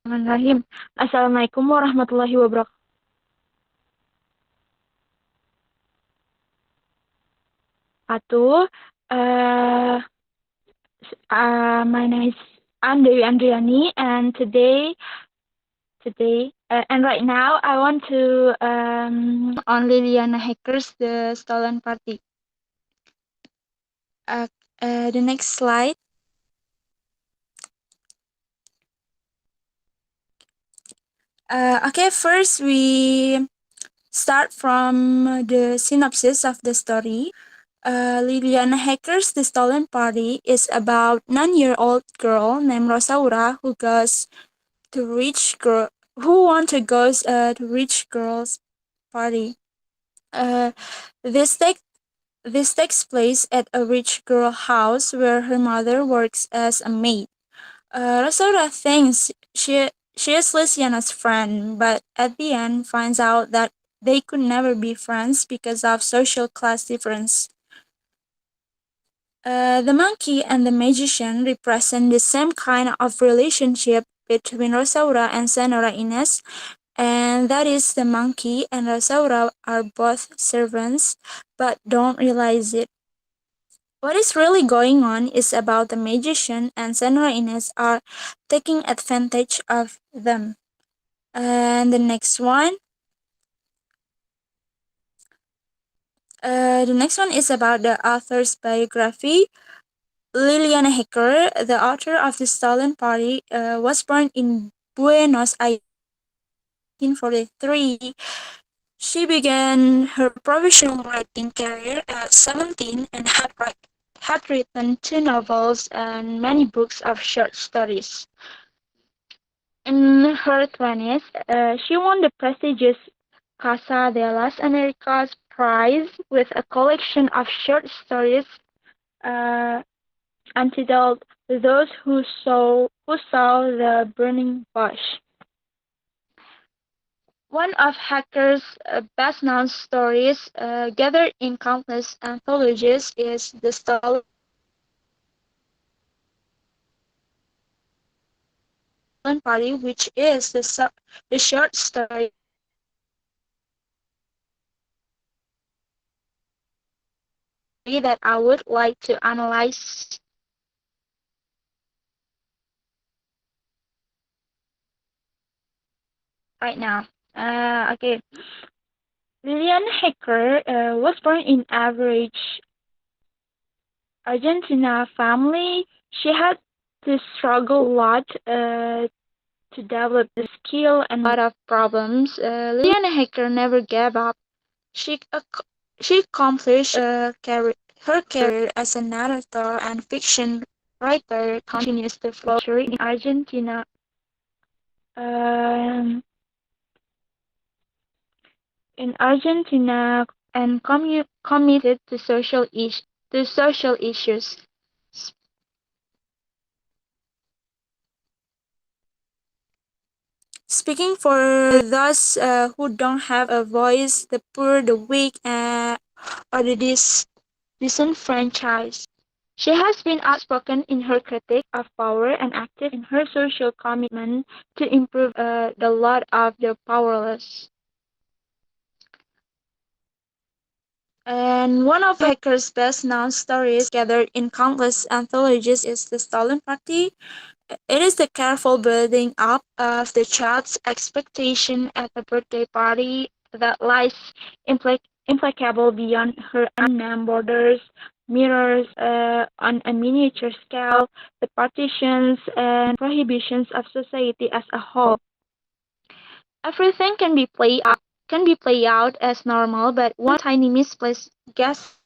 Bismillahirrahmanirrahim. Assalamualaikum warahmatullahi wabarakatuh. Uh, my name is Dewi Andryani, and and right now, I want to on Liliana Hackers, the Stolen Party. Uh, the next slide. First we start from the synopsis of the story. Liliana Hackers, The Stolen Party is about 9-year-old girl named Rosaura who want to go to rich girl's party. Uh, this take this takes place at a rich girl house where her mother works as a maid. Rosaura thinks she is Luciana's friend, but at the end finds out that they could never be friends because of social class difference. The monkey and the magician represent the same kind of relationship between Rosaura and Senora Ines, and that is the monkey and Rosaura are both servants but don't realize it. What is really going on is about the magician and Senora Ines are taking advantage of them. And the next one is about the author's biography. Liliana Hacker, the author of The Stolen Party, was born in Buenos Aires in 1943. She began her professional writing career at 17 and had written 2 novels and many books of short stories. In her 20s, she won the prestigious Casa de las Americas Prize with a collection of short stories uh, entitled "Those Who Saw the Burning Bush." One of Hacker's best-known stories, gathered in countless anthologies, is "The Stolen Party", which is the short story that I would like to analyze right now. Lilian Hacker was born in average Argentina family. She had to struggle a lot to develop the skill and a lot of problems. Liliana Hacker never gave up. She she accomplished her career as a narrator and fiction writer continues to flourish in Argentina. Um, and committed to social issues. Speaking for those who don't have a voice, the poor, the weak, or the disenfranchised. She has been outspoken in her critique of power and active in her social commitment to improve the lot of the powerless. And one of Hacker's best-known stories, gathered in countless anthologies, is The Stolen Party. It is the careful building up of the child's expectation at a birthday party that lies implacable beyond her unnamed borders, mirrors on a miniature scale the partitions and prohibitions of society as a whole. Everything can be played out as normal, but one tiny misplaced guess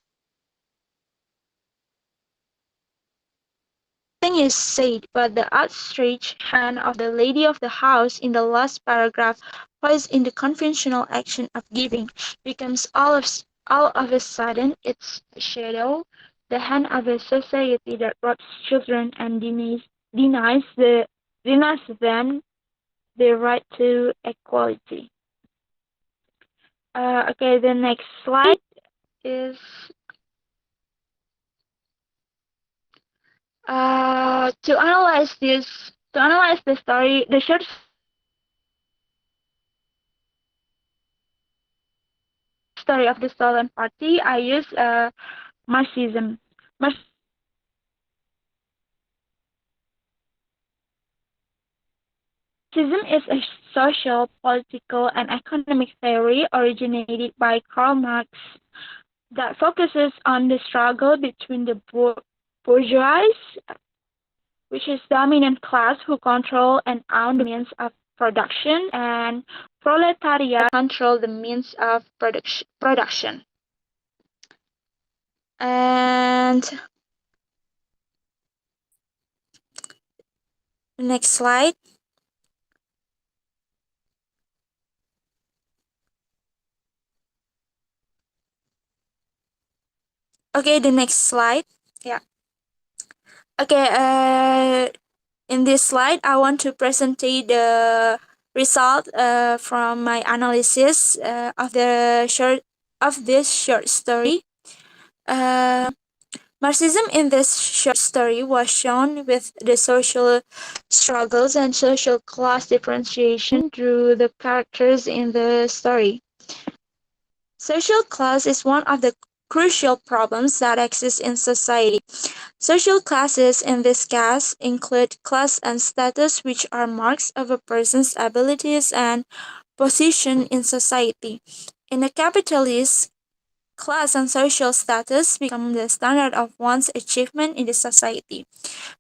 nothing is said but the outstretched hand of the lady of the house in the last paragraph, poised in the conventional action of giving, becomes all of a sudden its shadow, the hand of a society that robs children and denies the denies them the right to equality. The next slide. is to analyze the story, the short story of the Stolen Party, I use Marxism. Marxism is a social, political, and economic theory originated by Karl Marx that focuses on the struggle between the bourgeoisie, which is dominant class who control and own the means of production, and proletariat control the means of production. And next slide. Okay, the next slide. Yeah. Okay, in this slide, I want to present the result from my analysis of this short story. Uh, Marxism in this short story was shown with the social struggles and social class differentiation through the characters in the story. Social class is one of the crucial problems that exist in society. Social classes in this case include class and status, which are marks of a person's abilities and position in society. In a capitalist, class and social status become the standard of one's achievement in the society,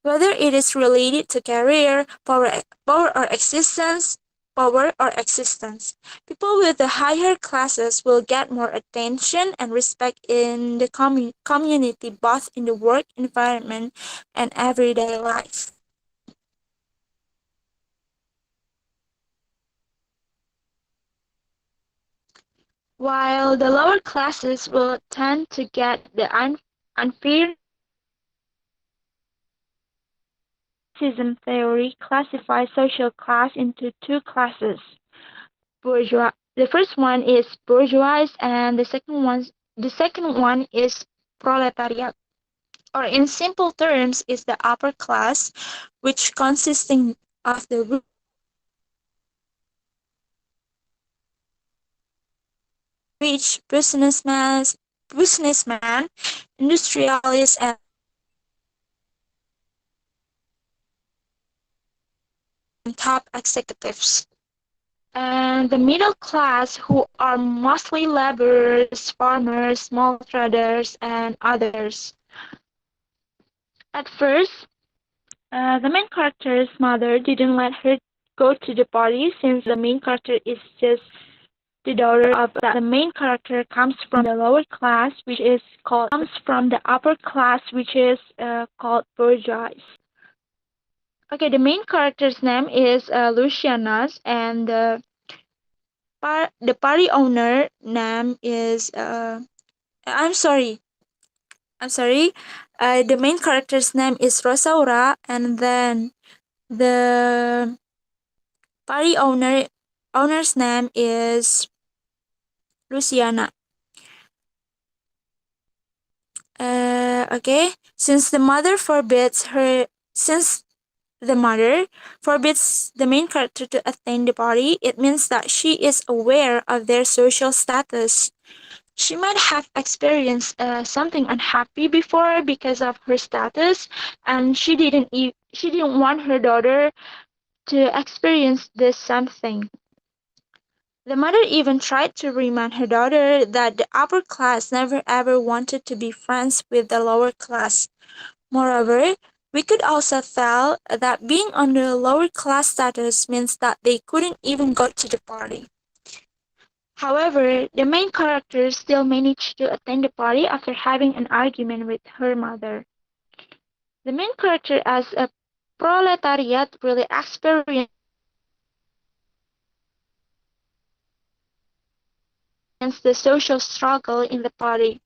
whether it is related to career, power or existence. People with the higher classes will get more attention and respect in the community, both in the work environment and everyday life. While the lower classes will tend to get the unfairness Marxism theory classifies social class into two classes. Bourgeois. The first one is bourgeois, and the second one is proletariat, or in simple terms, is the upper class, which consisting of the rich businessman, industrialists, and top executives. And the middle class, who are mostly laborers, farmers, small traders, and others. At first, the main character's mother didn't let her go to the party since the main character is just the daughter of the main character comes from the lower class, which is called comes from the upper class, which is called bourgeois. Okay, the main character's name is Lucianas, and the party owner name is I'm sorry. I'm sorry. The main character's name is Rosaura, and then the party owner's name is Luciana. Okay. Since the mother forbids the main character to attend the party, it means that she is aware of their social status. She might have experienced something unhappy before because of her status, and she didn't want her daughter to experience this something. The mother even tried to remind her daughter that the upper class never ever wanted to be friends with the lower class. Moreover, we could also tell that being on the lower class status means that they couldn't even go to the party. However, the main character still managed to attend the party after having an argument with her mother. The main character as a proletariat really experienced the social struggle in the party.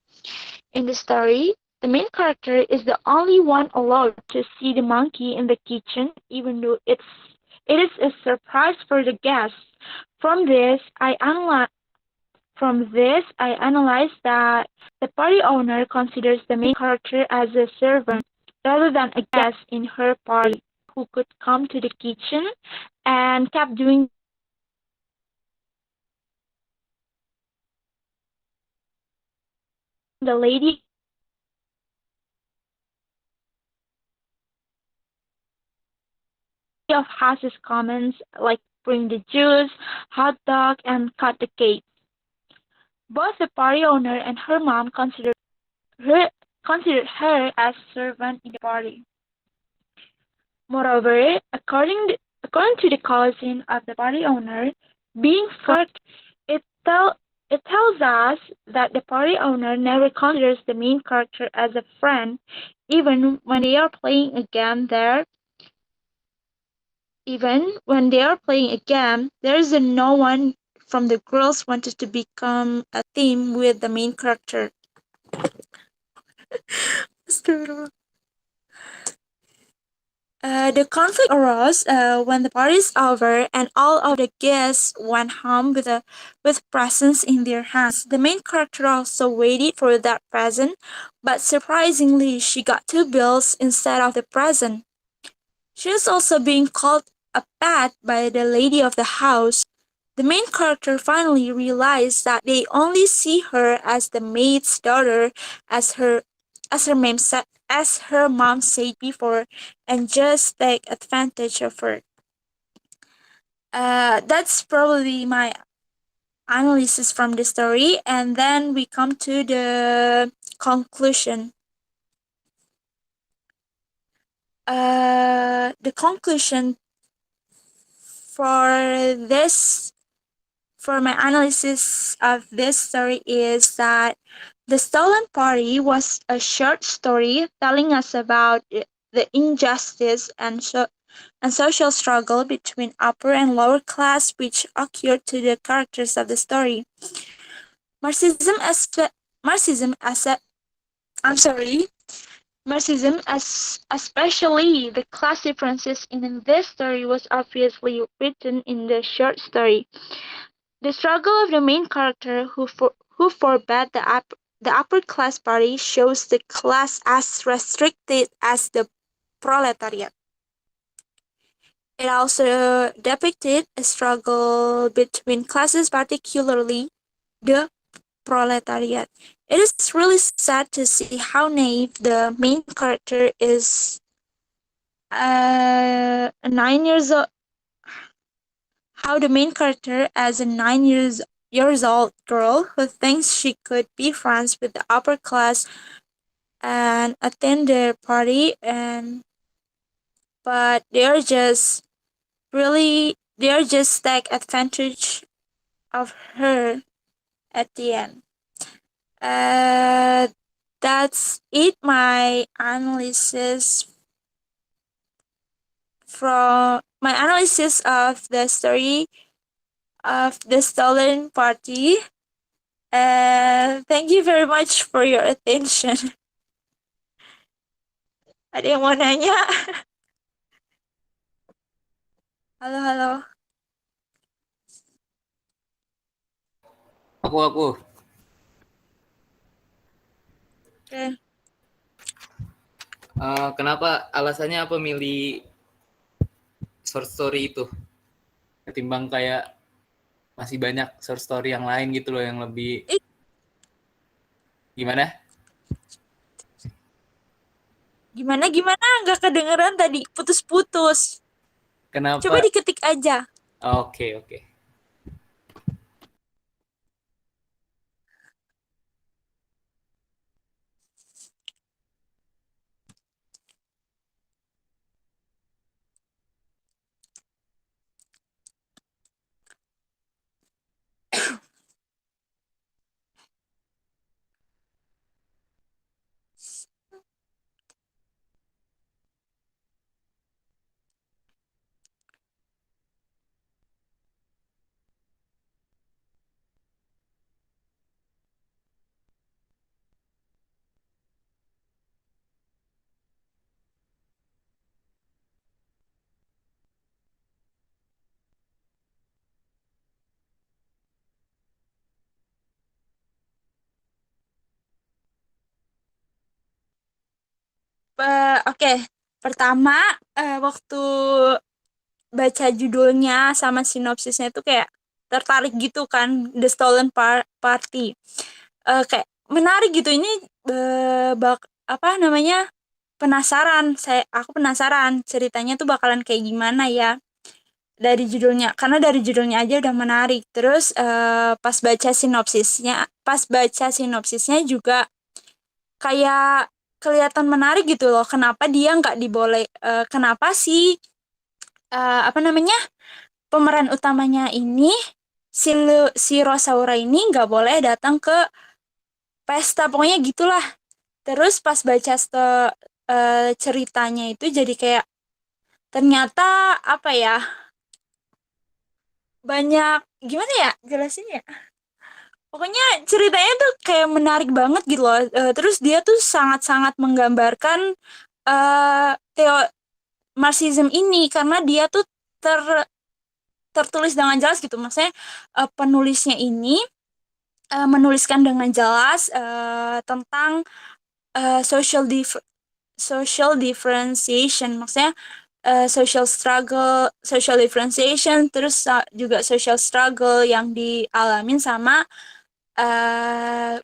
In the story, the main character is the only one allowed to see the monkey in the kitchen, even though it is a surprise for the guests. From this, From this, I analyzed that the party owner considers the main character as a servant rather than a guest in her party who could come to the kitchen and kept doing the same thing over and over again. The lady of the house the lady of house's comments like bring the juice, hot dog, and cut the cake. Both the party owner and her mom her considered her as servant in the party. Moreover, according to the cousin of the party owner, being first, it tell it tells us that the party owner never considers the main character as a friend, even when they are playing a game there. Even when they are playing a game, there is no one from the girls wanted to become a team with the main character. The conflict arose when the party is over and all of the guests went home with presents in their hands. The main character also waited for that present, but surprisingly, she got two bills instead of the present. She is also being called a pet by the lady of the house. The main character finally realized that they only see her as the maid's daughter, as her as her mom said before, and just take advantage of her. That's probably my analysis from the story, and then we come to the conclusion. The conclusion for this for my analysis of this story is that The Stolen Party was a short story telling us about the injustice and social struggle between upper and lower class which occurred to the characters of the story. Marxism as Marxism as a I'm sorry, Marxism as especially the class differences in this story was obviously written in the short story. The struggle of the main character who forbade the upper class party shows the class as restricted as the proletariat. It also depicted a struggle between classes, particularly the proletariat. It is really sad to see how naive the main character is. 9 years old, how the main character as a 9 years old girl who thinks she could be friends with the upper class and attend their party and but they're just take advantage of her at the end. Uh that's it my analysis from my analysis of the story of the stolen party. Thank you very much for your attention. Ada yang mau nanya? Halo, halo. Aku. Oke. Kenapa alasannya apa milih short story itu ketimbang kayak masih banyak short story yang lain gitu loh yang lebih gimana? Gimana? Nggak kedengeran tadi, putus-putus. Coba Kenapa? diketik aja. Oke. Oke, pertama waktu baca judulnya sama sinopsisnya itu kayak tertarik gitu kan, The Stolen Party. Kayak menarik gitu ini, apa namanya, penasaran. Aku penasaran ceritanya tuh bakalan kayak gimana ya dari judulnya. Karena dari judulnya aja udah menarik. Terus pas baca sinopsisnya juga kayak kelihatan menarik gitu loh. Kenapa dia nggak diboleh? Kenapa sih apa namanya, pemeran utamanya ini, si Rosaura ini nggak boleh datang ke pesta, pokoknya gitulah. Terus pas baca ceritanya itu jadi kayak ternyata apa ya, banyak, gimana ya jelasin ya, pokoknya ceritanya tuh kayak menarik banget gitu loh. Terus dia tuh sangat-sangat menggambarkan teo Marxism ini, karena dia tuh ter tertulis dengan jelas gitu, maksudnya penulisnya ini menuliskan dengan jelas tentang eh, social dif- social differentiation, maksudnya social struggle, social differentiation, terus juga social struggle yang dialamin sama eh,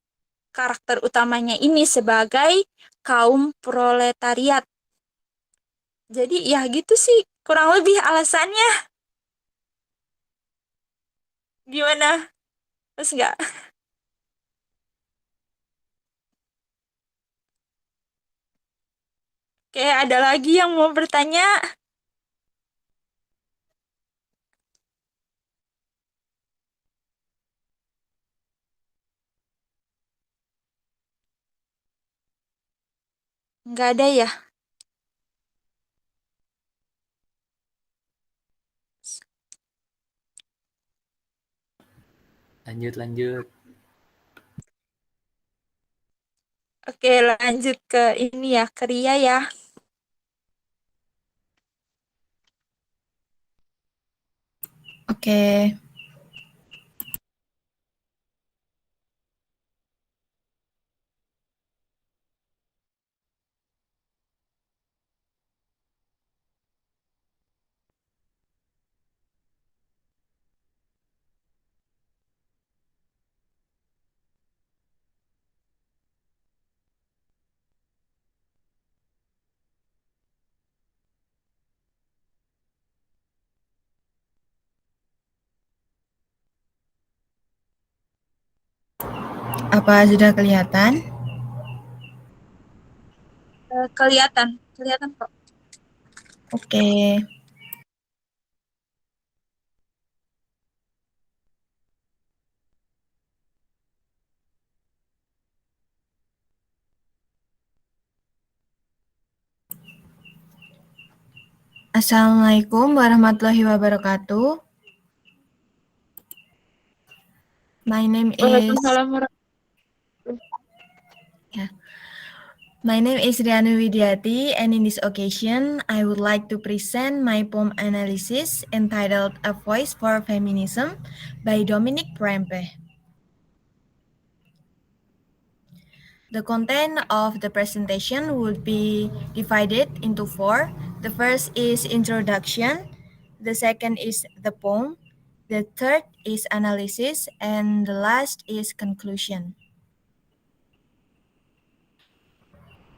karakter utamanya ini sebagai kaum proletariat. Jadi ya gitu sih kurang lebih alasannya. Gimana? Terus nggak? Kayak ada lagi yang mau bertanya? Nggak ada ya? Lanjut lanjut. Oke, lanjut ke ini ya, ke Ria ya. Oke, apa sudah kelihatan? Kelihatan, kelihatan kok. Oke, Assalamualaikum warahmatullahi wabarakatuh. My name is Waalaikumsalam warahmatullahi. yeah. My name is Ria Nur Widiati, and in this occasion, I would like to present my poem analysis entitled "A Voice for Feminism" by Dominic Prempe. The content of the presentation would be divided into four. The first is introduction, the second is the poem, the third is analysis, and the last is conclusion.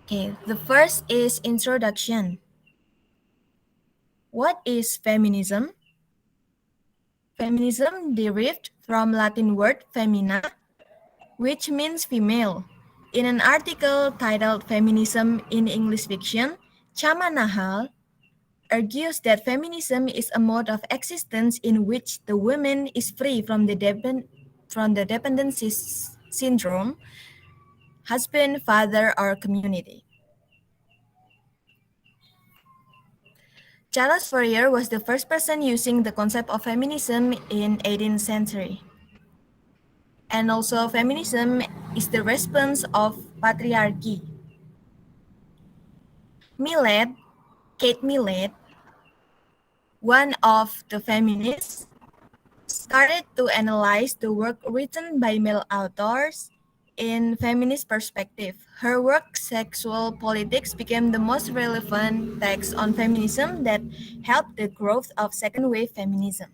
Okay, the first is introduction. What is feminism? Feminism derived from Latin word femina, which means female. In an article titled Feminism in English Fiction, Chama Nahal argues that feminism is a mode of existence in which the woman is free from the dependency syndrome, husband, father, or community. Charles Fourier was the first person using the concept of feminism in 18th century. And also feminism is the response of patriarchy. Kate Millett, one of the feminists, started to analyze the work written by male authors In feminist perspective, her work Sexual Politics became the most relevant text on feminism that helped the growth of second wave feminism.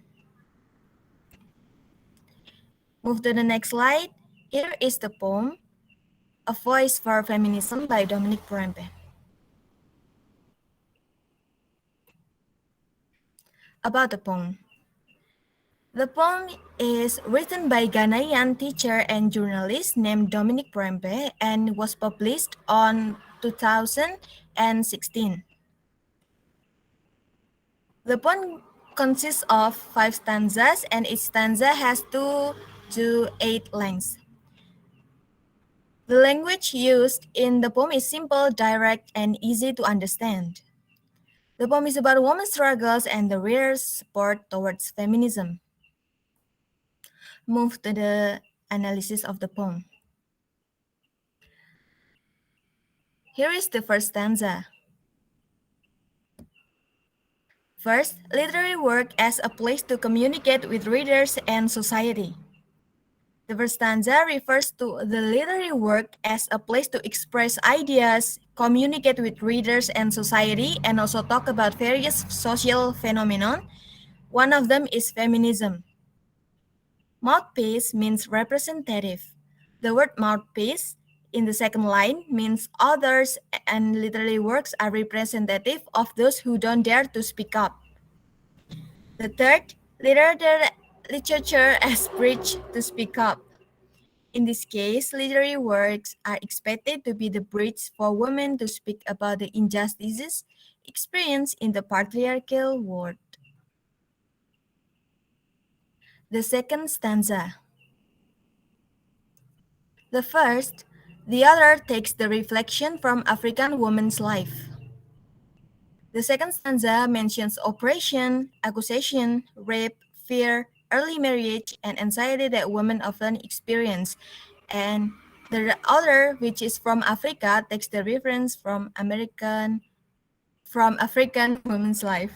Move to the next slide. Here is the poem, A Voice for Feminism by Dominic Prempe. About the poem. The poem is written by Ghanaian teacher and journalist named Dominic Prempe and was published on 2016. The poem consists of 5 stanzas and each stanza has 2 to 8 lines. The language used in the poem is simple, direct, and easy to understand. The poem is about women's struggles and the reader's support towards feminism. Move to the analysis of the poem. Here is the first stanza. First, literary work as a place to communicate with readers and society. The first stanza refers to the literary work as a place to express ideas, communicate with readers and society, and also talk about various social phenomena. One of them is feminism. Mouthpiece means representative. The word mouthpiece in the second line means authors and literary works are representative of those who don't dare to speak up. The third, literature as bridge to speak up. In this case, literary works are expected to be the bridge for women to speak about the injustices experienced in the patriarchal world. The second stanza. The first, the other takes the reflection from African women's life. The second stanza mentions oppression, accusation, rape, fear, early marriage, and anxiety that women often experience. And the other, which is from Africa, takes the reference from African women's life.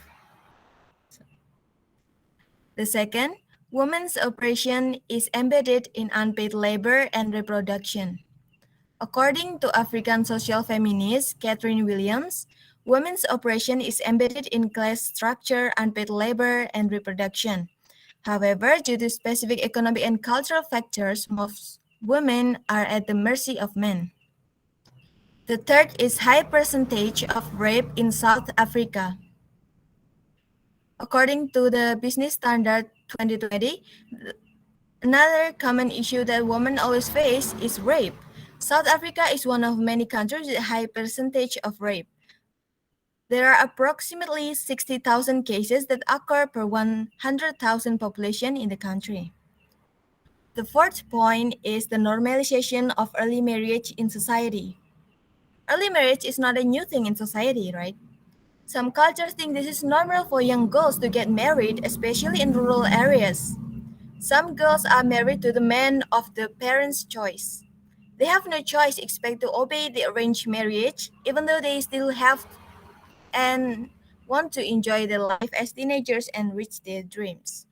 The second, women's oppression is embedded in unpaid labor and reproduction. According to African social feminist Catherine Williams, women's oppression is embedded in class structure, unpaid labor, and reproduction. However, due to specific economic and cultural factors, most women are at the mercy of men. The third is high percentage of rape in South Africa. According to the Business Standard 2020, another common issue that women always face is rape. South Africa is one of many countries with a high percentage of rape. There are approximately 60,000 cases that occur per 100,000 population in the country. The fourth point is the normalization of early marriage in society. Early marriage is not a new thing in society, right? Some cultures think this is normal for young girls to get married, especially in rural areas. Some girls are married to the man of the parents' choice. They have no choice except to obey the arranged marriage, even though they still have and want to enjoy their life as teenagers and reach their dreams.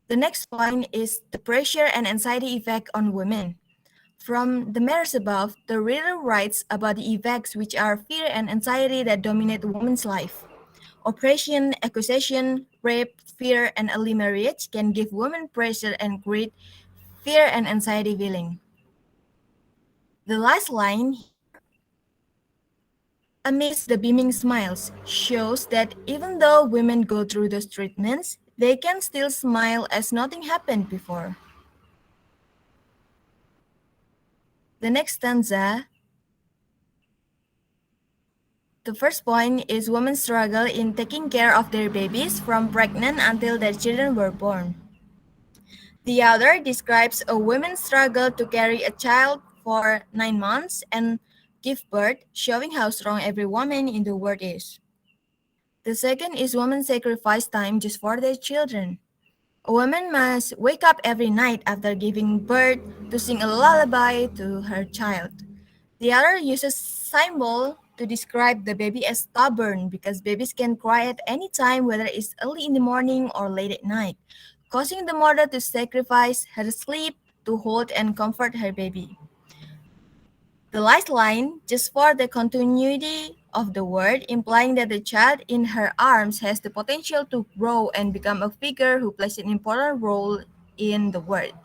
The next point is the pressure and anxiety effect on women. From the matters above, the reader writes about the effects which are fear and anxiety that dominate a woman's life. Oppression, accusation, rape, fear, and early marriage can give women pressure and great fear and anxiety feeling. The last line, amidst the beaming smiles, shows that even though women go through those treatments, they can still smile as nothing happened before. The next stanza, the first point is women's struggle in taking care of their babies from pregnant until their children were born. The other describes a woman's struggle to carry a child for 9 months and give birth, showing how strong every woman in the world is. The second is women's sacrifice time just for their children. A woman must wake up every night after giving birth to sing a lullaby to her child. The other uses symbol to describe the baby as stubborn because babies can cry at any time, whether it's early in the morning or late at night, causing the mother to sacrifice her sleep to hold and comfort her baby. The last line, just for the continuity of the word, implying that the child in her arms has the potential to grow and become a figure who plays an important role in the world.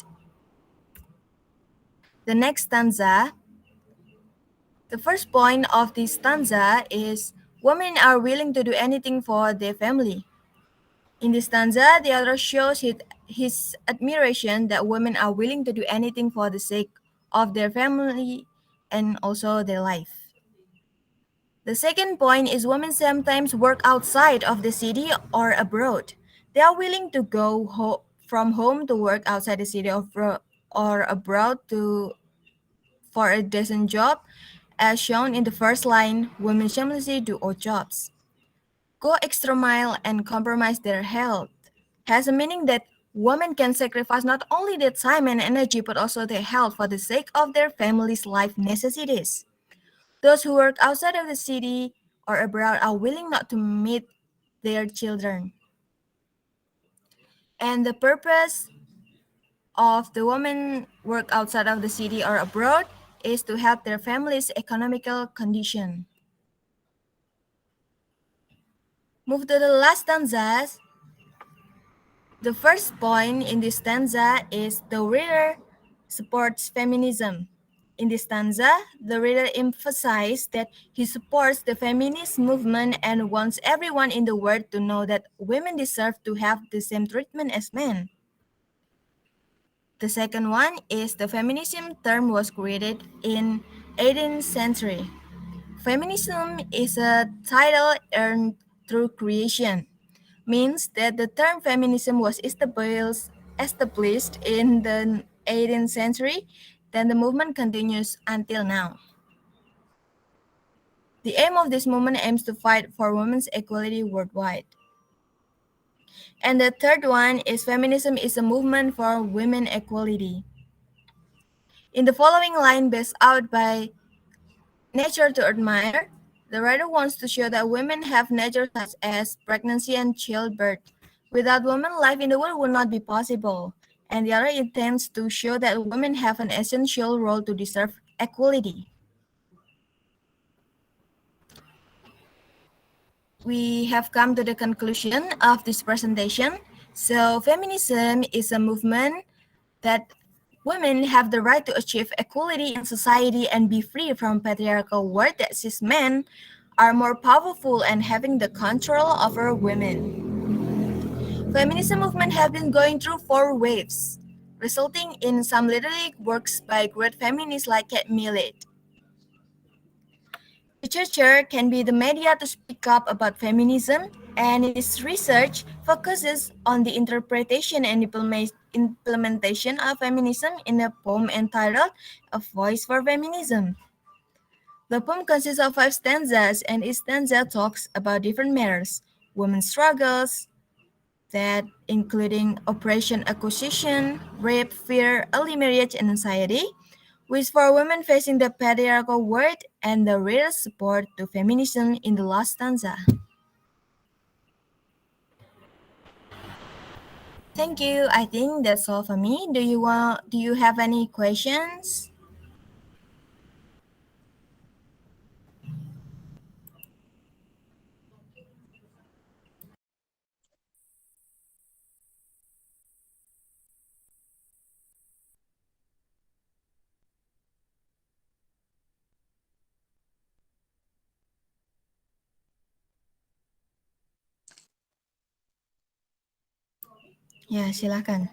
The next stanza, the first point of this stanza is women are willing to do anything for their family. In this stanza, the author shows his admiration that women are willing to do anything for the sake of their family and also their life. The second point is women sometimes work outside of the city or abroad. They are willing to go from home to work outside the city or abroad for a decent job. As shown in the first line, women shamelessly do odd jobs, go extra mile and compromise their health. Has a meaning that women can sacrifice not only their time and energy but also their health for the sake of their family's life necessities. Those who work outside of the city or abroad are willing not to meet their children. And the purpose of the women work outside of the city or abroad is to help their family's economical condition. Move to the last stanzas. The first point in this stanza is the reader supports feminism. In this stanza, the reader emphasizes that he supports the feminist movement and wants everyone in the world to know that women deserve to have the same treatment as men. The second one is the feminism term was created in 18th century. Feminism is a title earned through creation, means that the term feminism was established in the 18th century, then the movement continues until now. The aim of this movement aims to fight for women's equality worldwide. And the third one is feminism is a movement for women equality. In the following line based out by Nature to Admire, the writer wants to show that women have nature such as pregnancy and childbirth. Without women, life in the world would not be possible. And the other intends to show that women have an essential role to deserve equality. We have come to the conclusion of this presentation. So feminism is a movement that women have the right to achieve equality in society and be free from patriarchal world that sees men are more powerful and having the control over women. Feminism movement have been going through 4 waves, resulting in some literary works by great feminists like Kate Millett. Literature can be the media to speak up about feminism, and its research focuses on the interpretation and implementation of feminism in a poem entitled A Voice for Feminism. The poem consists of 5 stanzas, and each stanza talks about different matters, women's struggles, that including oppression, acquisition, rape, fear, early marriage, and anxiety, which for women facing the patriarchal world and the real support to feminism in the last stanza. Thank you. I think that's all for me. Do you have any questions? Ya, silakan.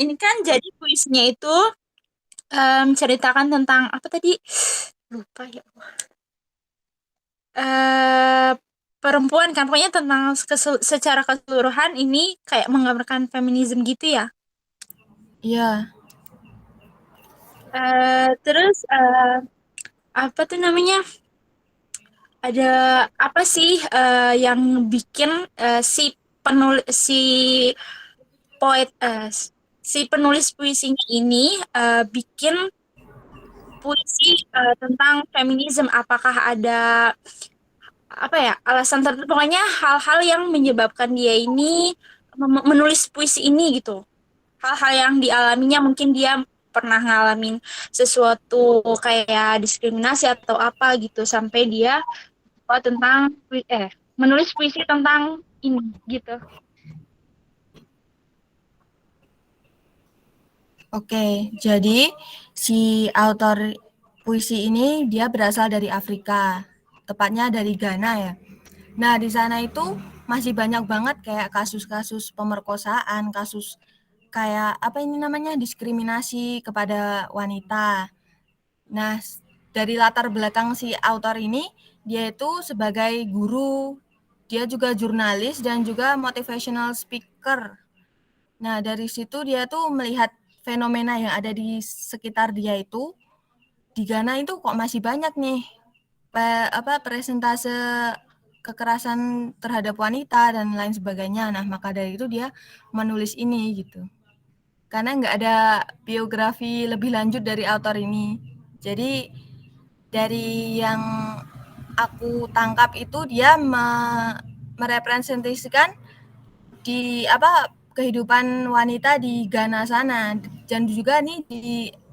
Ini kan jadi puisinya itu menceritakan tentang apa tadi? Lupa ya. Perempuan kan pokoknya tentang secara keseluruhan ini kayak menggambarkan feminisme gitu ya. Iya. Terus apa tuh namanya? Ada apa sih yang bikin si penulis puisinya ini bikin puisi tentang feminisme? Apakah ada apa ya alasan tertentu? Pokoknya hal-hal yang menyebabkan dia ini menulis puisi ini gitu. hal-hal yang dialaminya, mungkin dia pernah ngalamin sesuatu kayak diskriminasi atau apa gitu sampai dia tentang menulis puisi tentang ini gitu. Oke, jadi si autor puisi ini dia berasal dari Afrika, tepatnya dari Ghana ya. Nah, di sana itu masih banyak banget kayak kasus-kasus pemerkosaan, kasus kayak apa ini namanya diskriminasi kepada wanita. Nah, dari latar belakang si autor ini, dia itu sebagai guru, dia juga jurnalis dan juga motivational speaker. Nah, dari situ dia tuh melihat fenomena yang ada di sekitar dia itu di Ghana itu kok masih banyak nih presentase kekerasan terhadap wanita dan lain sebagainya. Nah, maka dari itu dia menulis ini gitu. Karena nggak ada biografi lebih lanjut dari autor ini. Jadi dari yang aku tangkap itu dia merepresentasikan di kehidupan wanita di Ghana sana. Dan juga nih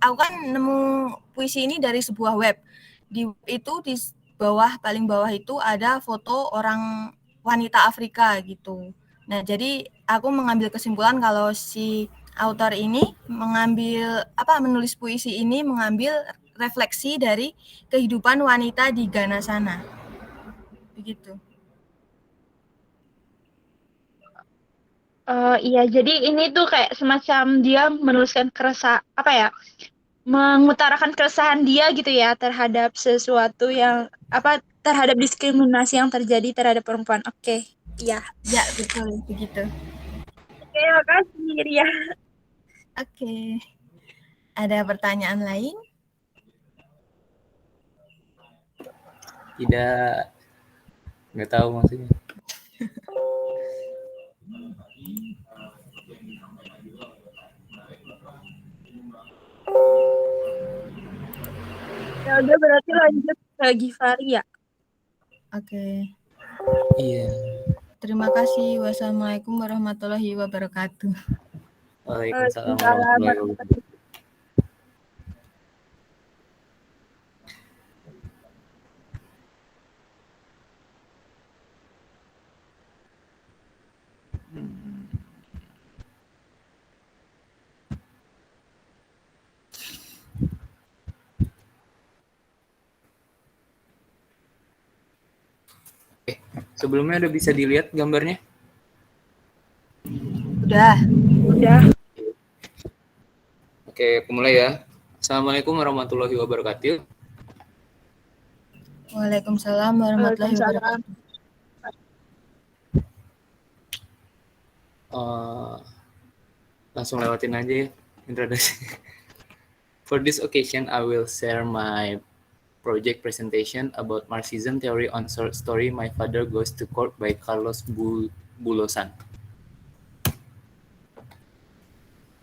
aku kan nemu puisi ini dari sebuah web. Di web itu di paling bawah itu ada foto orang wanita Afrika gitu. Nah, jadi aku mengambil kesimpulan kalau si autor ini menulis puisi ini mengambil refleksi dari kehidupan wanita di Ghana sana. Begitu. Iya, jadi ini tuh kayak semacam dia menuliskan mengutarakan keresahan dia gitu ya terhadap sesuatu yang terhadap diskriminasi yang terjadi terhadap perempuan. Oke, iya. Ya, betul begitu. Oke, makasih Ria. Oke. Ada pertanyaan lain? Tidak, nggak tahu maksudnya. Ya udah berarti lanjut ke Gifary ya. Oke. Iya. Terima kasih. Wassalamualaikum warahmatullahi wabarakatuh. Waalaikumsalam Waalaikumsalam warahmatullahi wabarakatuh. warahmatullahi. Sebelumnya udah bisa dilihat gambarnya? Udah. Oke, aku mulai ya. Assalamualaikum warahmatullahi wabarakatuh. Waalaikumsalam warahmatullahi Waalaikumsalam. wabarakatuh. Langsung lewatin aja ya introduksi. For this occasion, I will share my project presentation about Marxism theory on short story My Father Goes to Court by Carlos Bulosan.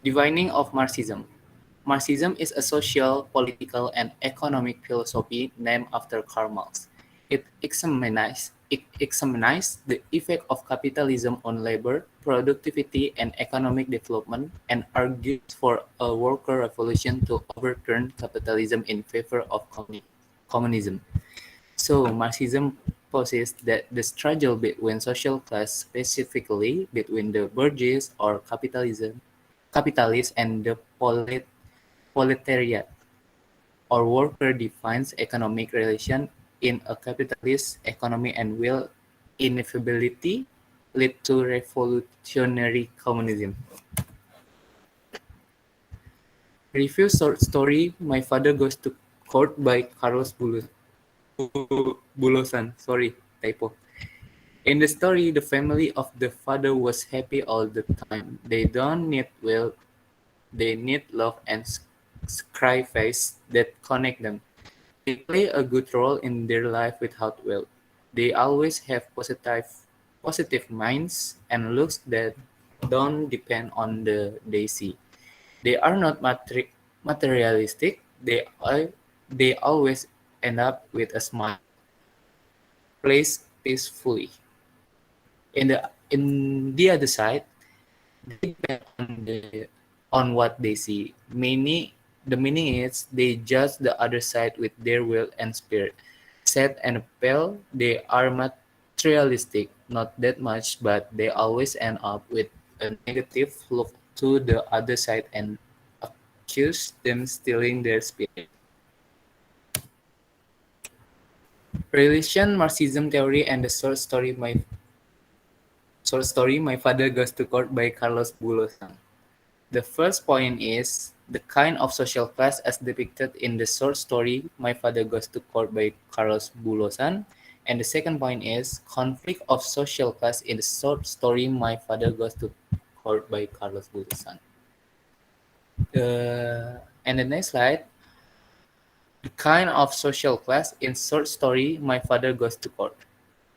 Defining of Marxism. Marxism is a social, political, and economic philosophy named after Karl Marx. It examines the effect of capitalism on labor, productivity, and economic development, and argues for a worker revolution to overturn capitalism in favor of communism. So, Marxism posits that the struggle between social class, specifically between the bourgeois or capitalists and the proletariat or worker defines economic relation in a capitalist economy and will inevitably lead to revolutionary communism. Review short story My Father Goes to Court by Carlos Bulosan. Sorry, typo. In the story, the family of the father was happy all the time. They don't need wealth, they need love and sacrifice that connect them. They play a good role in their life without wealth. They always have positive minds and looks that don't depend on the they see. They are not materialistic. They always end up with a smile, plays peacefully. In the other side, they depend on the on what they see. The meaning is they judge the other side with their will and spirit. Sad and pale, they are materialistic, not that much, but they always end up with a negative look to the other side and accuse them stealing their spirit. Relation, Marxism theory, and the short story My Father Goes to Court by Carlos Bulosan. The first point is the kind of social class as depicted in the short story My Father Goes to Court by Carlos Bulosan. And the second point is conflict of social class in the short story My Father Goes to Court by Carlos Bulosan. And the next slide, the kind of social class in short story My Father Goes to Court,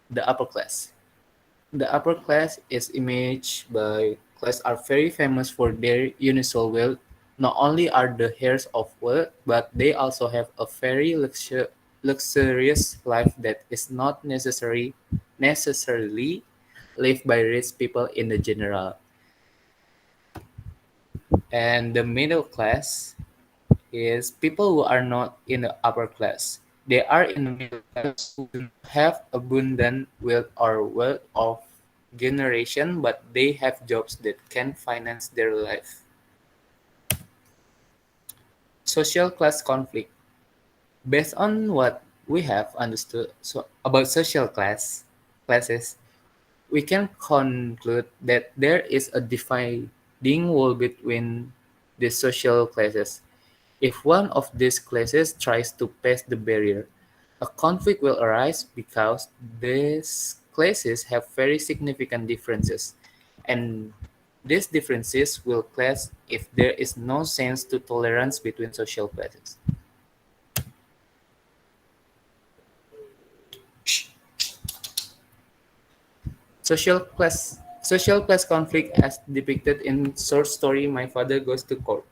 the upper class. The upper class is imaged by class are very famous for their unusual wealth. Not only are the heirs of wealth, but they also have a very luxurious life that is not necessarily lived by rich people in the general. And the middle class is people who are not in the upper class. They are in the middle class who do not have abundant wealth or wealth of generation, but they have jobs that can finance their life. Social class conflict. Based on what we have understood about classes, we can conclude that there is a dividing wall between the social classes. If one of these classes tries to pass the barrier, a conflict will arise because these classes have very significant differences, and these differences will clash if there is no sense to tolerance between social classes. Social class conflict as depicted in short story My Father Goes to Court.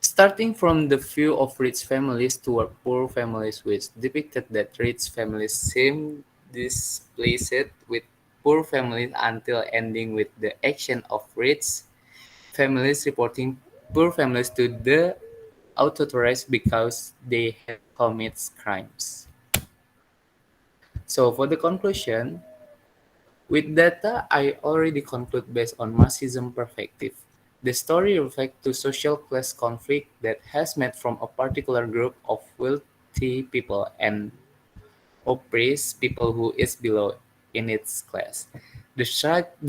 Starting from the view of rich families toward poor families, which depicted that rich families seem displeased with poor families until ending with the action of rich families reporting poor families to the authorities because they had committed crimes. So for the conclusion, with data, I already conclude based on Marxism perspective. The story reflects to social class conflict that has met from a particular group of wealthy people and oppressed people who is below in its class. The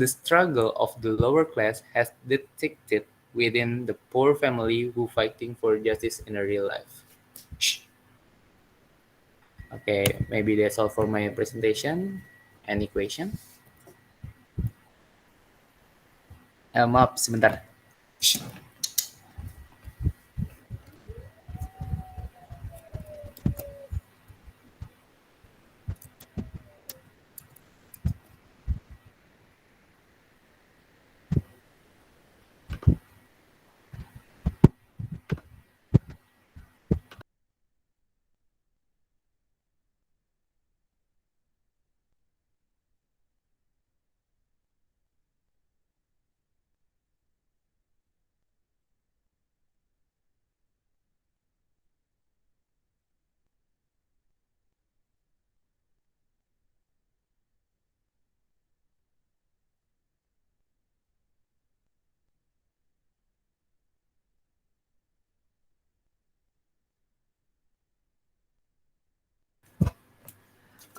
struggle of the lower class has detected within the poor family who fighting for justice in a real life. Okay, maybe that's all for my presentation. Any question? Maaf, sebentar.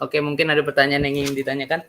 Oke, mungkin ada pertanyaan yang ingin ditanyakan?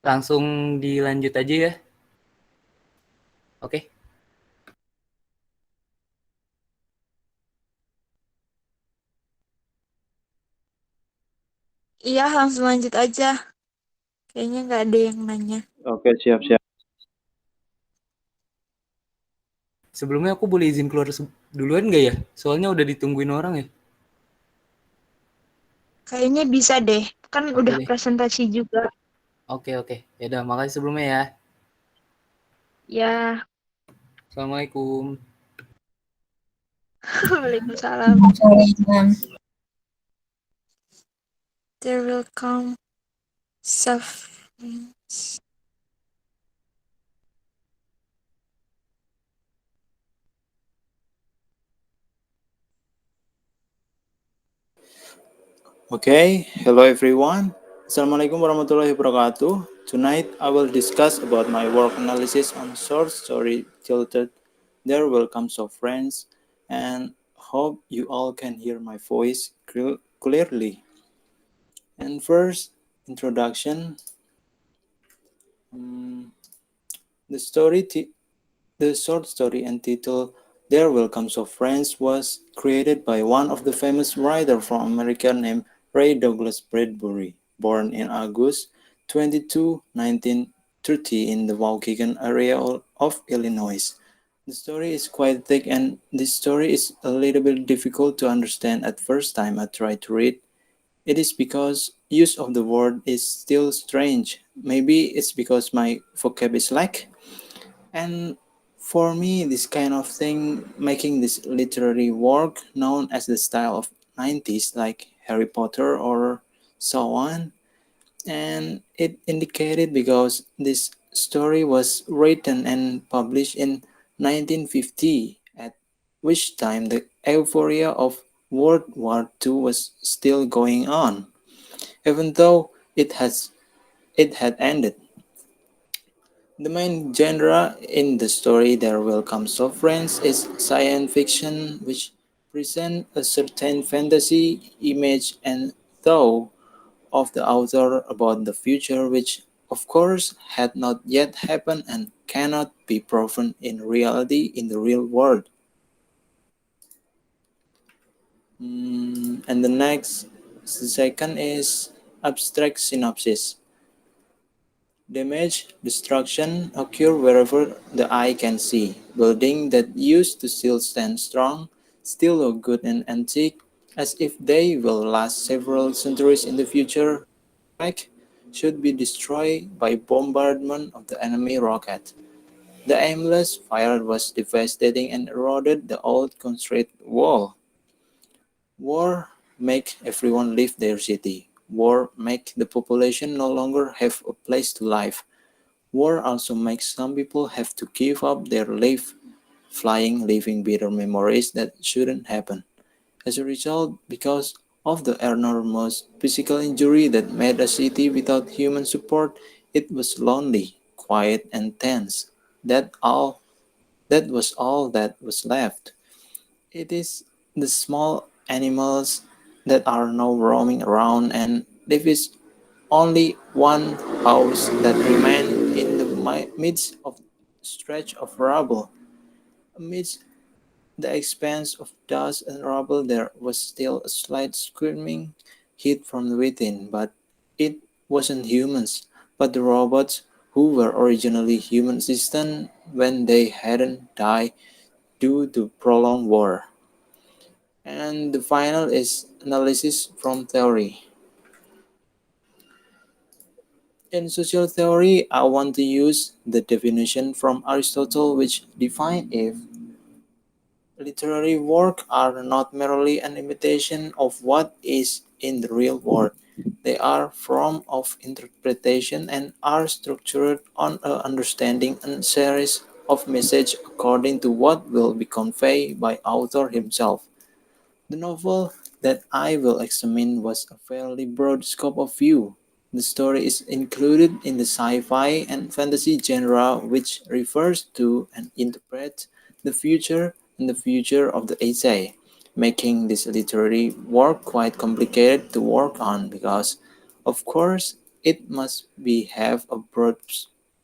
Langsung dilanjut aja ya. Oke. Iya, langsung lanjut aja. Kayaknya nggak ada yang nanya. Oke, siap-siap. Sebelumnya aku boleh izin keluar duluan nggak ya? Soalnya udah ditungguin orang ya. Kayaknya bisa deh. Kan Oke udah deh. presentasi juga. Oke oke. Ya udah, makasih sebelumnya ya. Ya, Assalamualaikum. Waalaikumsalam. There will come suffering. Okay, hello everyone. Assalamualaikum warahmatullahi wabarakatuh. Tonight I will discuss about my work analysis on short story titled There Will Come Some Friends, and hope you all can hear my voice clearly. And first, introduction. Mm, the story The short story entitled There Will Come Some Friends was created by one of the famous writers from America named Ray Douglas Bradbury, born in August 22, 1930 in the Waukegan area of Illinois. The story is quite thick and this story is a little bit difficult to understand at first time I try to read. It is because use of the word is still strange. Maybe it's because my vocab is lack. And for me, this kind of thing, making this literary work known as the style of 90s, like Harry Potter or so on, and it indicated because this story was written and published in 1950, at which time the euphoria of World War II was still going on, even though it had ended. The main genre in the story There Will Come Some Friends is science fiction, which presents a certain fantasy image and thought of the author about the future, which of course had not yet happened and cannot be proven in reality in the real world. And the second is abstract synopsis. Damage, destruction occur wherever the eye can see. Buildings that used to still stand strong, still look good and antique, as if they will last several centuries in the future, wreck, should be destroyed by bombardment of the enemy rocket. The aimless fire was devastating and eroded the old concrete wall. War make everyone leave their city. War make the population no longer have a place to live. War also makes some people have to give up their life flying, leaving bitter memories that shouldn't happen. As a result, because of the enormous physical injury that made a city without human support, it was lonely, quiet, and tense. That was all that was left. It is the small animals that are now roaming around, and there is only one house that remained in the midst of stretch of rubble. Amidst the expanse of dust and rubble, there was still a slight screaming heat from within, but it wasn't humans, but the robots who were originally human assistants when they hadn't died due to prolonged war. And the final is analysis from theory. In social theory, I want to use the definition from Aristotle, which defines if literary work are not merely an imitation of what is in the real world. They are form of interpretation and are structured on a understanding and series of messages according to what will be conveyed by author himself. The novel that I will examine was a fairly broad scope of view. The story is included in the sci-fi and fantasy genre, which refers to and interprets the future and the future of the essay, making this literary work quite complicated to work on because, of course, it must be have a broad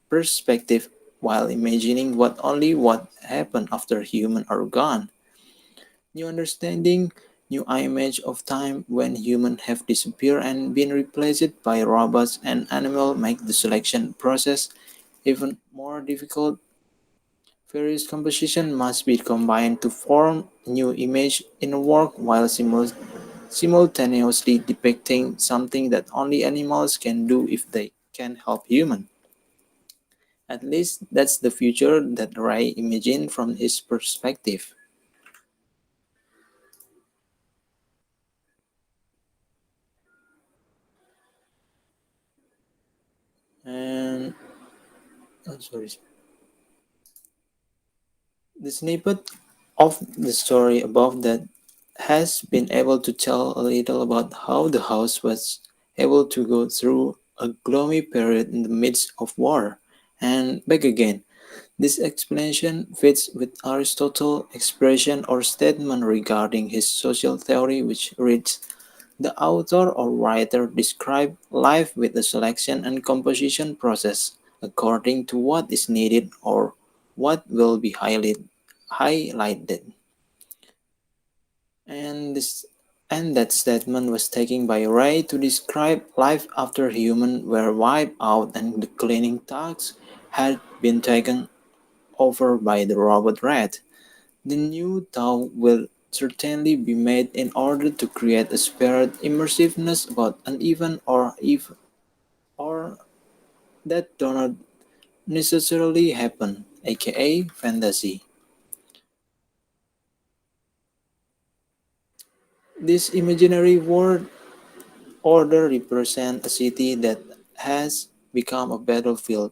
perspective while imagining what only what happened after humans are gone. New understanding, new image of time when humans have disappeared and been replaced by robots and animals make the selection process even more difficult. Various compositions must be combined to form a new image in a work while simultaneously depicting something that only animals can do if they can help humans. At least that's the future that Ray imagined from his perspective. And sorry, the snippet of the story above that has been able to tell a little about how the house was able to go through a gloomy period in the midst of war and back again. This explanation fits with Aristotle's expression or statement regarding his social theory, which reads: the author or writer describes life with a selection and composition process according to what is needed or what will be highlighted. And this and that statement was taken by Ray to describe life after humans were wiped out and the cleaning tasks had been taken over by the robot rat. The new town will certainly be made in order to create a spirit immersiveness about an event or that do not necessarily happen, aka fantasy. This imaginary world order represents a city that has become a battlefield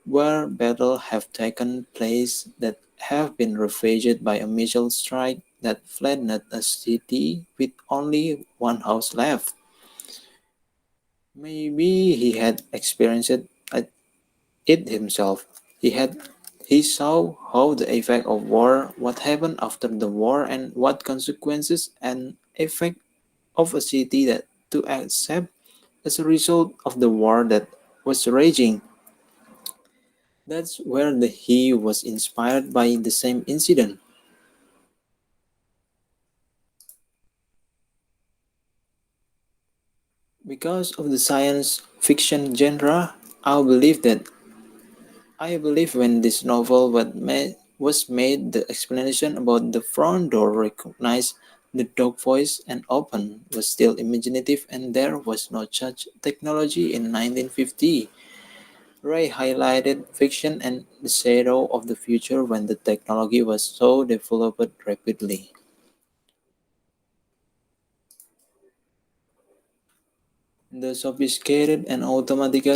where battles have taken place that have been ravaged by a missile strike that flattened a city with only one house left. Maybe he had experienced it himself. He saw how the effect of war, what happened after the war, and what consequences and effect of a city that to accept as a result of the war that was raging. That's where he was inspired by the same incident. Because of the science fiction genre, I believe that I believe when this novel was made, the explanation about the front door recognized the dog voice and open was still imaginative and there was no such technology in 1950. Ray highlighted fiction and the shadow of the future when the technology was so developed rapidly. The sophisticated and automatic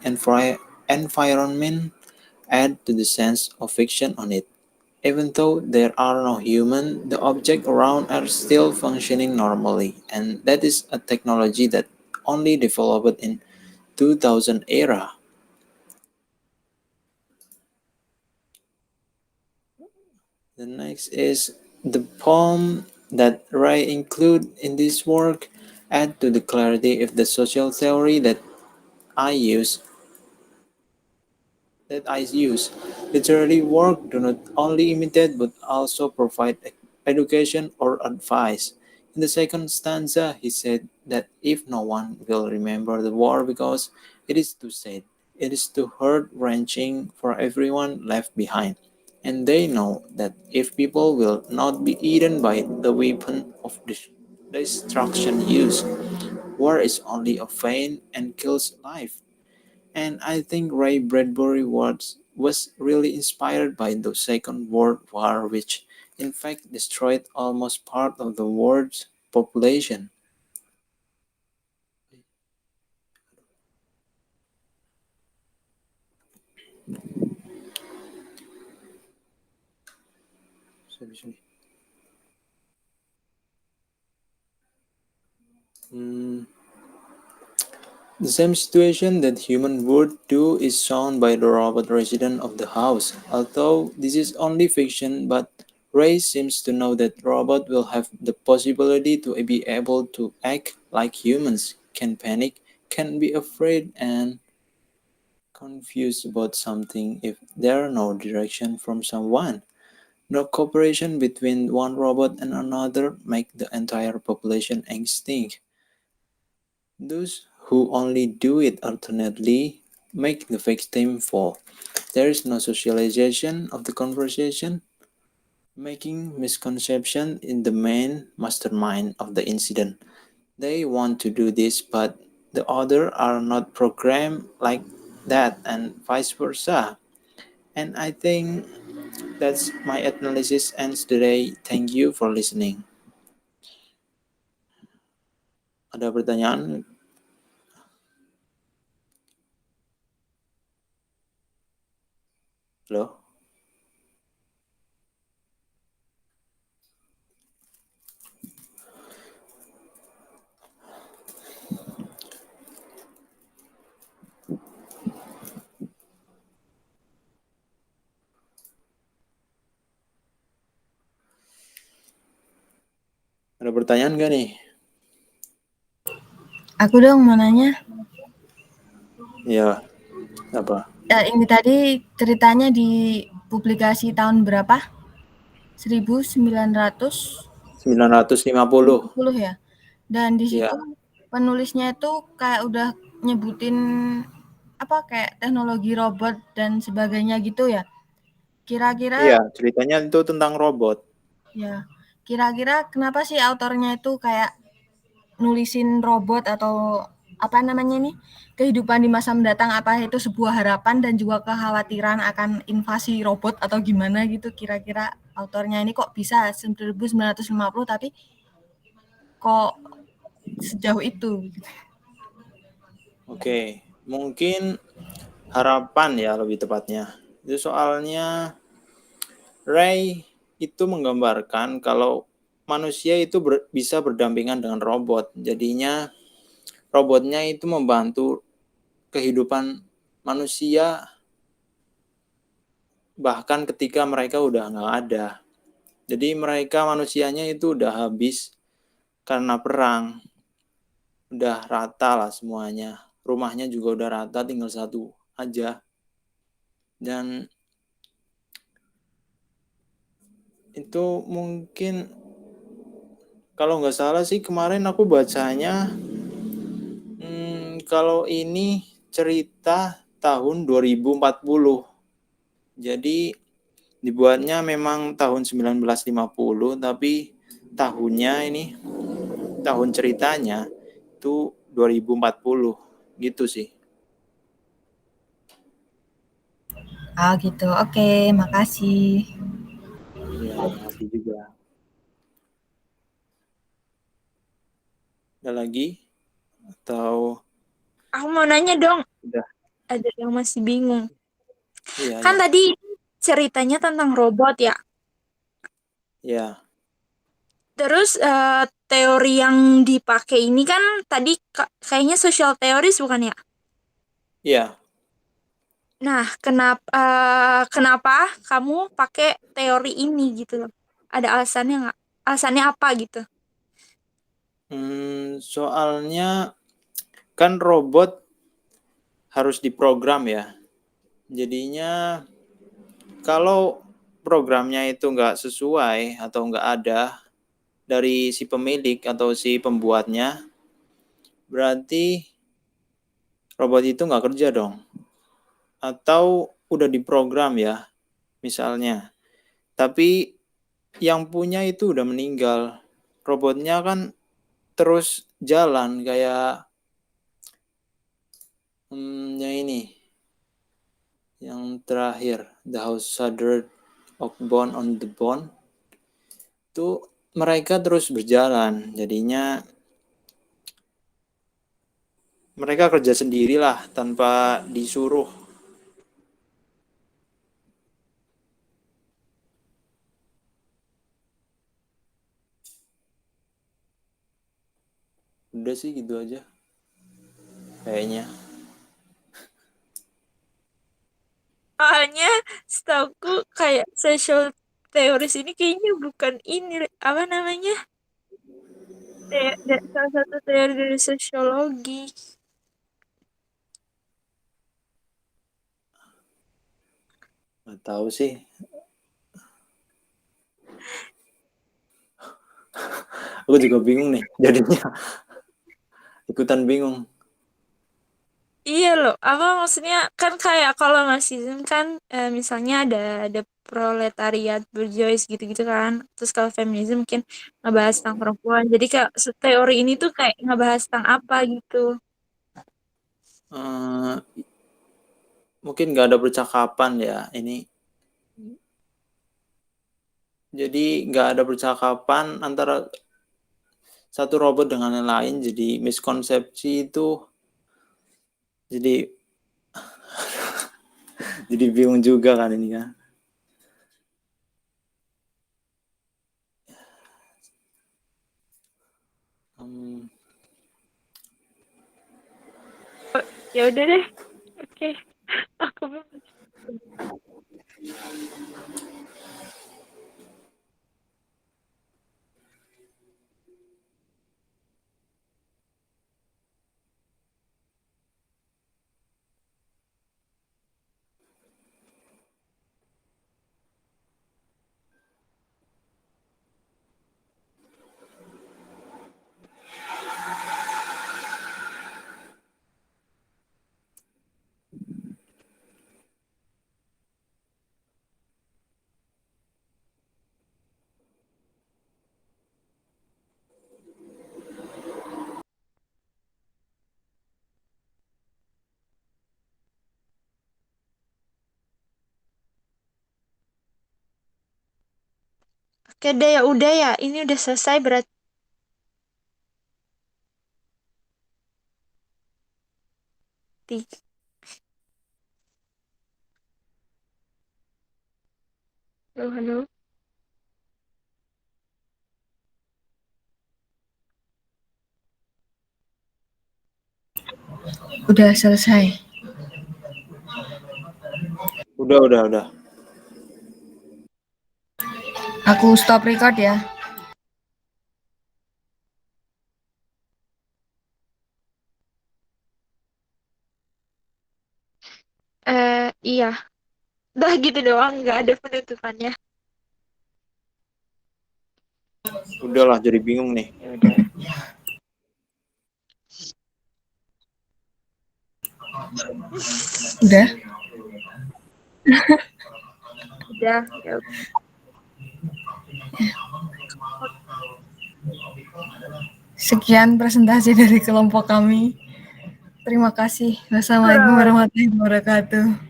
environment add to the sense of fiction on it. Even though there are no humans, the objects around are still functioning normally, and that is a technology that only developed in 2000 era. The next is the poem that Ray include in this work add to the clarity of the social theory I use I use. Literary work do not only imitate but also provide education or advice. In the second stanza, he said that if no one will remember the war because it is too sad, it is too heart-wrenching for everyone left behind. And they know that if people will not be eaten by the weapon of destruction used, war is only a feint and kills life. And I think Ray Bradbury was really inspired by the Second World War, which in fact destroyed almost part of the world's population. Mm, the same situation that human would do is shown by the robot resident of the house. Although this is only fiction, but Ray seems to know that robot will have the possibility to be able to act like humans, can panic, can be afraid and confused about something if there are no direction from someone. No cooperation between one robot and another make the entire population extinct. Those who only do it alternately make the victim fall. There is no socialization of the conversation, making misconception in the main mastermind of the incident. They want to do this, but the other are not programmed like that, and vice versa. And I think that's my analysis ends today. Thank you for listening. Ada pertanyaan? Halo? Ada pertanyaan nggak nih? Aku dong mau nanya. Ya, apa? Ini tadi ceritanya di publikasi tahun berapa? 1950 950. ya. Dan di Ya, situ penulisnya itu kayak udah nyebutin apa kayak teknologi robot dan sebagainya gitu ya. Kira-kira iya, ceritanya itu tentang robot. ya, kira-kira kenapa sih autornya itu kayak nulisin robot atau apa namanya nih kehidupan di masa mendatang, apa itu sebuah harapan dan juga kekhawatiran akan invasi robot atau gimana gitu, kira-kira autornya ini kok bisa 1950 tapi kok sejauh itu gitu. Oke, mungkin harapan ya lebih tepatnya. Itu soalnya Ray itu menggambarkan kalau manusia itu bisa berdampingan dengan robot. Jadinya robotnya itu membantu kehidupan manusia bahkan ketika mereka udah nggak ada. Jadi mereka manusianya itu udah habis karena perang. Udah rata lah semuanya. Rumahnya juga udah rata, tinggal satu aja. Dan itu mungkin kalau nggak salah sih kemarin aku bacanya kalau ini cerita tahun 2040. Jadi dibuatnya memang tahun 1950 tapi tahunnya ini tahun ceritanya itu 2040 gitu sih. Ah gitu, oke, makasih. Ya, makasih juga. Ada lagi? Atau Aku mau nanya dong, udah? ada yang masih bingung. Iya, Kan ya. tadi ceritanya tentang robot ya. Ya, Terus teori yang dipakai ini kan tadi kayaknya social theories bukan ya? ya. Nah, kenapa kamu pakai teori ini gitu loh? Ada alasannya nggak? Alasannya apa gitu? Soalnya kan robot harus diprogram ya. Jadinya kalau programnya itu nggak sesuai atau nggak ada dari si pemilik atau si pembuatnya, berarti robot itu nggak kerja dong. Atau udah diprogram ya, misalnya. Tapi yang punya itu udah meninggal. Robotnya kan terus jalan kayak yang ini. Yang terakhir, The House Shuddered Bone on the Bone. Itu mereka terus berjalan. Jadinya mereka kerja sendirilah tanpa disuruh. Udah sih gitu aja. Kayaknya. Soalnya setahu kayak social teoris ini kayaknya bukan ini, apa namanya? Salah satu teori dari sosiologi. Nggak tahu sih. Aku juga bingung nih jadinya. Ikutan bingung. Iya loh, apa maksudnya kan kayak kalau Marxism kan misalnya ada proletariat, bourgeois gitu-gitu kan. Terus kalau feminisme mungkin ngebahas tentang perempuan. Jadi kayak teori ini tuh kayak ngebahas tentang apa gitu. Eh, mungkin nggak ada percakapan ya ini. Jadi nggak ada percakapan antara satu robot dengan yang lain. Jadi miskonsepsi itu jadi jadi bingung juga kan ini kan. Hmm, Ya udah deh. Oke. Aku belum. Oke deh, ya udah ya. Ini udah selesai berarti. Halo, halo. Udah selesai. udah. Aku stop record ya. Iya. Udah gitu doang, nggak ada penutupannya. Udahlah jadi bingung nih. Ya udah. Udah. Udah, ya. Sekian presentasi dari kelompok kami. Terima kasih. Wassalamualaikum warahmatullahi wabarakatuh.